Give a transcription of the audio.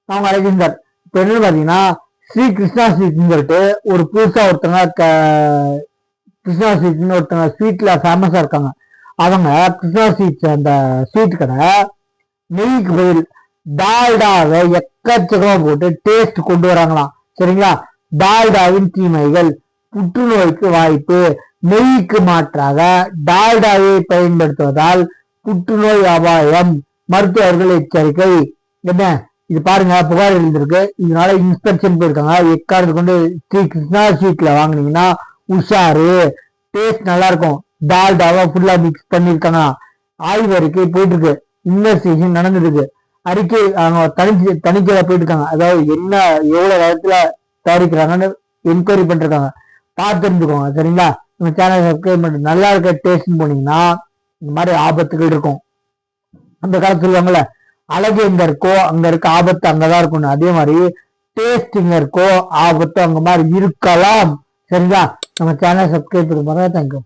அவங்க அழைக்கின்றார். இப்ப என்னன்னு பாத்தீங்கன்னா ஸ்ரீ கிருஷ்ணா ஸ்வீட்னு சொல்லிட்டு ஒரு புதுசா ஒருத்தங்க கிருஷ்ணா ஸ்வீட்னு ஒருத்தங்க ஸ்வீட்ல ஃபேமஸா இருக்காங்க. அவங்க கிருஷ்ணா ஸ்வீட்ஸ் அந்த ஸ்வீட் கடை நெய்க்கு பதில் டால்டாவை எக்கச்சக்கமா போட்டு டேஸ்ட் கொண்டு வராங்களாம். சரிங்களா? டால்டாவின் தீமைகள்: புற்றுநோய்க்கு வாய்ப்பு. நெய்க்கு மாற்றாக டால்டாவை பயன்படுத்துவதால் புற்றுநோய் அபாயம், மருத்துவர்கள் எச்சரிக்கை. என்ன இது பாருங்க, புகார் எழுந்திருக்கு. இதனால இன்ஸ்பெக்ஷன் போயிருக்காங்க. எக்காரத்து கொண்டு ஸ்ரீ கிருஷ்ணா ஸ்வீட்ல வாங்கினீங்கன்னா உஷாரு, டேஸ்ட் நல்லா இருக்கும். டால்டாவை ஃபுல்லா மிக்ஸ் பண்ணிருக்காங்க. ஆய்வறிக்கை போயிட்டு இருக்கு, இன்வெஸ்டிகேஷன் நடந்துட்டு இருக்கு. அறிக்கை அவங்க தணிக்கையில போயிட்டு இருக்காங்க. அதாவது என்ன எவ்வளவு நேரத்துல தயாரிக்கிறாங்கன்னு என்கொயரி பண்ணிருக்காங்க. பார்த்து தெரிஞ்சுக்கோங்க. சரிங்களா? நம்ம சேனல் சப்ஸ்கிரைப் பண்ணிட்டு நல்லா இருக்க டேஸ்ட்னு போனீங்கன்னா இந்த மாதிரி ஆபத்துகள் இருக்கும். அந்த காலத்துல சொல்லுவாங்கல்ல, அழகு எங்க இருக்கோ அங்க இருக்க ஆபத்து அங்கதான் இருக்கணும். அதே மாதிரி டேஸ்ட் எங்க இருக்கோ ஆபத்து அங்க மாதிரி இருக்கலாம். சரிங்களா? நம்ம சேனல் சப்ஸ்கிரைப் பண்ணுங்க. தேங்க்யூ.